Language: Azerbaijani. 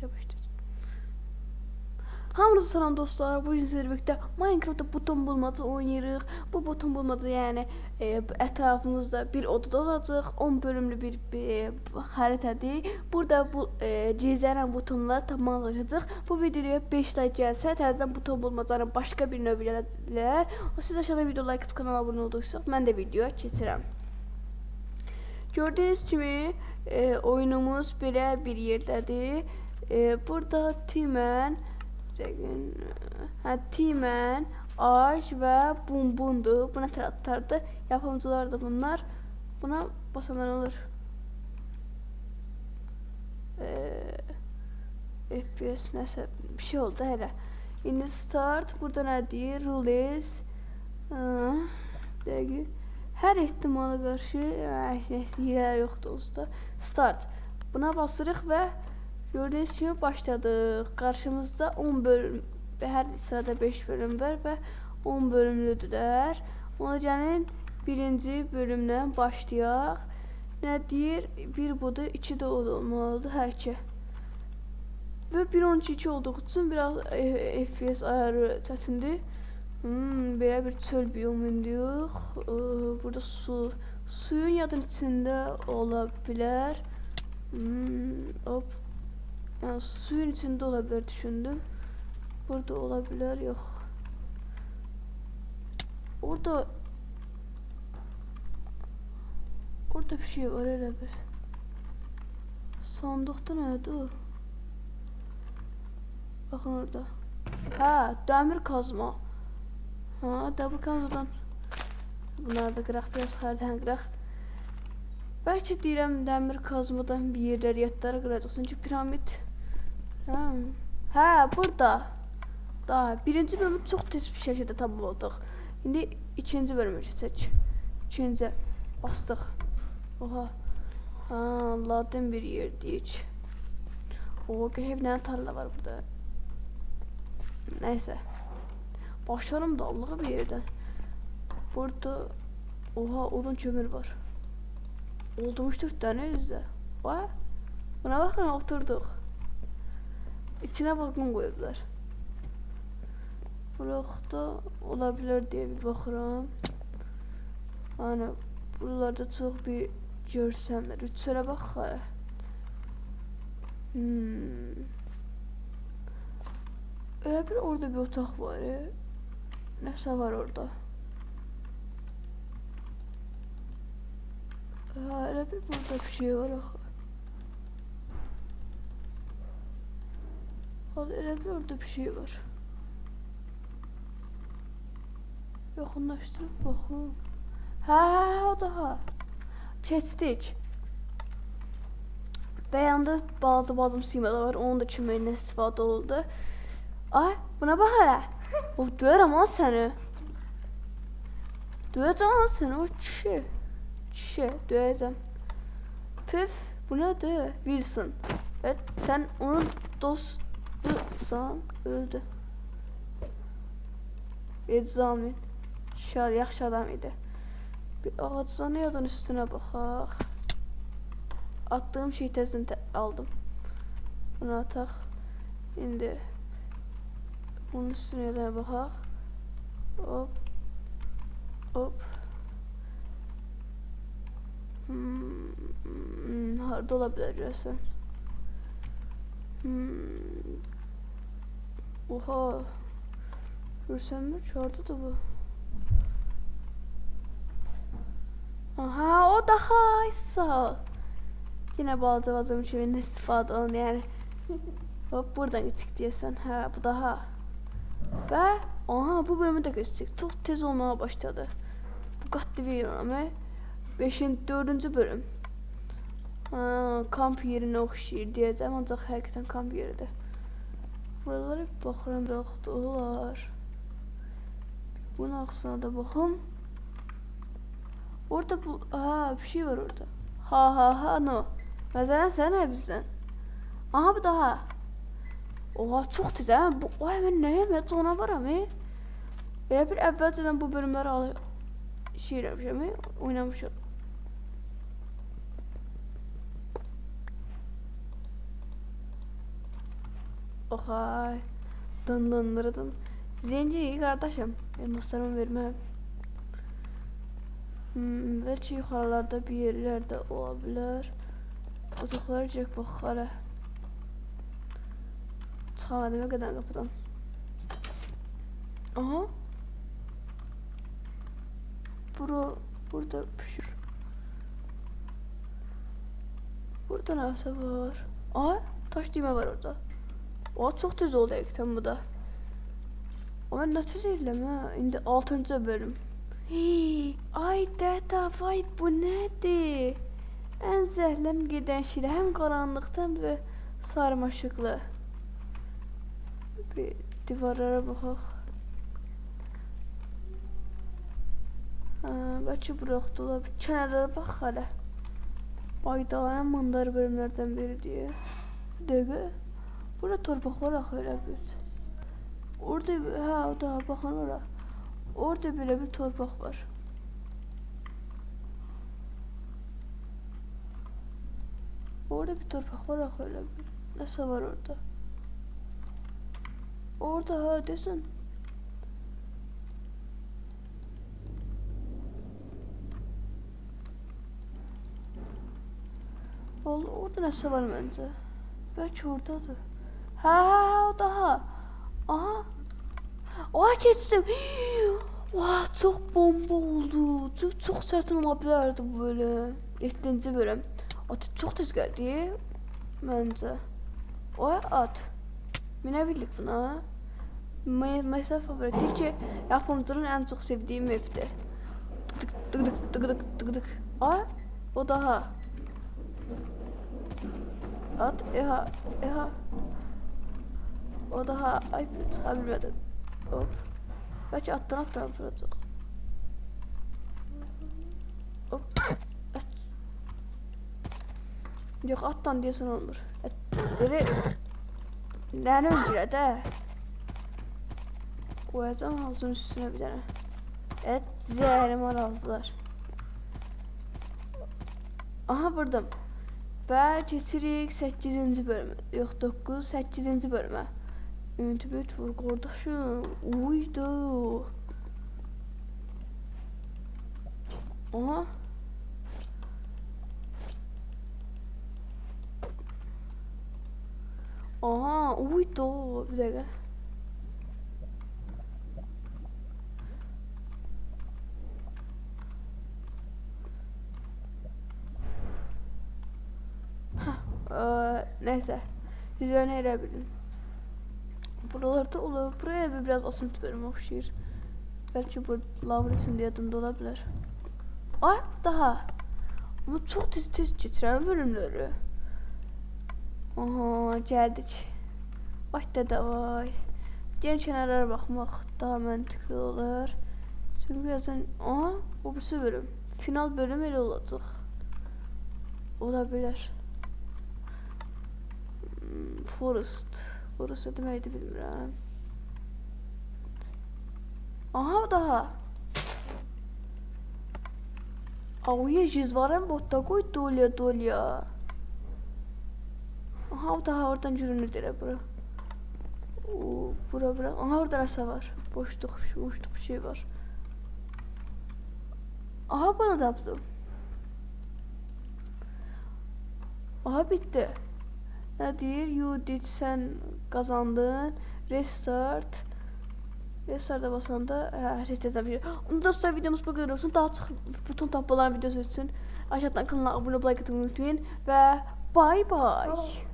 Yapıştırdım. Hamınıza salam dostlar. Bu gün sizlerlə birlikdə Minecraftda buton bulmaca oynayırıq. Bu buton bulmaca yəni ətrafımızda bir odada olacaq. 10 bölümlü bir xəritədir. Burada bu gizlənən butonları tapmağa çalışacağıq. Bu videoya 5 like gəlsə, təzədən buton bulmacanın başqa bir növü gələcəklər. Siz aşağıda video like atıp kanala abunə olduqsa, mən də videoya keçirəm. Gördüyünüz kimi oyunumuz belə bir yerdədir. Burada Timən, Timən, Arş və Bumbundur. Buna tərəftardır. Yapımcılar da bunlar. Buna basanlar olur. FPS nəsə bir şey oldu hələ. İndi start. Burada nə deyir? Rules. Dəqiq. Hər ehtimala qarşı yer yoxdur usta. Start. Buna basırıq və gördüyünüz kimi başladıq. Qarşımızda 10 bölüm, hər sırada 5 bölüm var və 10 bölümlüdürlər. Ona gəlin birinci bölümdən başlayaq. Nə deyir? Bir budur, 2 də o da olmalıdır, hər iki. Və 1.12 olduğu üçün biraz FPS ayarı çətindir. Belə bir çöl biyomundayıq. Burada suyun yadın içində ola bilər. Hop. Yəni suyun içində ola bilər düşündüm. Burada ola bilər, yox. Orada bir şey var elə bir. Sandıqda nədir o? Baxın orada. Hə, dəmir kazma. Dəmir kazmadan bunları da qıraq, biraz xərdən qıraq. Bəlkə deyirəm dəmir kazmadan bir yerləri yatları qıracaq. Çünki piramid. Hə, burada. Birinci bölümü çox tez bir şəkildə tamamladıq. İndi ikinci bölümü keçək. İkinci bastıq. Oha. Ladin bir yer deyək. Hep nə tarla var burada. Nəysə. Başlarım dallığı bir yerdən. Burada oha odun kömür var. Olmuş 4 tane yüzde. Vay. Buna bakın, oturduk. İçine balkon koyublar. Burada olabilir diye bir bakıram. Hani buralarda çok bir görsemler. Üçüne bak hala. Öyle bir orada bir otak var ya. Neyse var orada. Öyle bir burada bir şey var. Öyle bir orada bir şey var. Yaxınlaşdırıb baxım. O daha. Keçdik. Və yanında balaca simada var. Onun da köməyinə istifadə oldu. Ay, buna bax hələ. Döyərəm lan səni. Döyəcəm lan səni, o kişi. Döyəcəm. Püf, bu nədir? Wilson. Evet, sən onun dostsan, öldü. Eczamin. Yaxşı adam idi. Bir ağacdan yadan üstünə baxaq. Attığım şeyi tezdən aldım. Bunu ataq. İndi bunun üstünə yadan baxaq. Hop. Harada ola bilər görəsən. Oha. Görsənmir ki, haradadır bu. Aha, o daha sağ. Yine balaca şeyinden istifadə olun yani. Hop, buradan geçtik deyəsən. Bu daha. Və bu bölümü də geçtik. Çox tez olmaya başladı. Bu qatlı bir yer. 4. bölüm. Kamp yerine oxşayır deyəcəm, ancaq həqiqətən kamp yeridir. Buralara bir baxıram, biraz olar. Bunun ağzına da baxım. Orada bir şey var orada. No. Mesela sen bizden. Aha bu daha. Oha çok tez ha. Ay ben neyim ya, canavarım he. Böyle bir evvelceden bu bölümleri şey yapmışım he. Oynamışım. Oxay. Dın dın dın. Zenci kardeşim. Elmaslarımı vermem. Belki yukarılarda bir yerlerde olabilir. Otaqlara girək bax hələ. Çıxamadım o qədər qapıdan. Aha. Burada pişir. Burada nəsə var. Aha, taş düymə var orada. Oha, çox tez oldu həqiqətən bu da. Ama nə tez eləm hə? İndi 6-cı bölüm. Ay dədə, vay bu nədir? Ən zəhləm gedən şeylə həm qaranlıqda həm də sarmaşıqlı. Bir divarlara baxaq. Bəlkə bıraxdı ola. Bir kənarlara bax hələ. Ayda ən mandar bölümlərdən biridir. Dəqiqə. Burada torpaq var axı elə bir. Orada, hə, o da baxın ora. Orada belə bir torpaq var. Orada bir torpaq var axı elə bir. Nəsə var orada. Orada ha desin. Vallahi orada nəsə var məncə. Bəlkə oradadır. Hə, o daha. Aha. Oha, keçdim. Oha, çox bomba oldu. Çünki çox çətin ola bilərdi bu bölüm. 7-ci bölüm. At çox tez gəldi məncə. Oha, at. Minə bildik buna. Mesela favoritir ki, yapımcının en çok sevdiğim map'ti. Tık. Aa, o daha. At, eha. O daha, ay çıkabilmedim. Hop. Belki attan vuracak. Hop. At. Yok, attan diyorsan olmur. Nəni öncələ də? Koyacağım ağzının üstüne bir tane. Evet, zəhrimar ağızlar. Aha, vurdum. Və keçirik 8-ci bölümə. Yox, 9, 8-ci bölümə. Üntübüt vur qardaşım. Uydu. Aha. Aha, uydu. Bir dakika. Neyse. Siz beni elə bilin. Buralarda olur. Buraya biraz asıntı bölüm oxşayır. Belki bu lavr içində yadımda ola bilər. Ay, daha. Ama çox tez keçirəm bölümləri. Aha, gəldik. Vay dədə, vay. Gəlin kənarlara baxmaq daha məntiqli olur. Çünki yazın, aha, bu birisi bölüm. Final bölüm elə olacaq. Ola bilər. Forest nə deməkdir bilmirəm. Aha, daha. Auye, jizvarəm botda qoy dolya. Aha, daha oradan görünür elə bura. Bura. Aha, orada nəsə var. Boşluq bir şey var. Aha, bana da yaptım. Aha, bitti. Ne deyir? You did, sen kazandın. Restart. Restart'a basanda reset'e bir. Onu dostlar, videomuz bu kadar olsun. Daha çok bütün tabloların videosu için aşağıdan kanala abone olmayı unutmayın ve bye bye.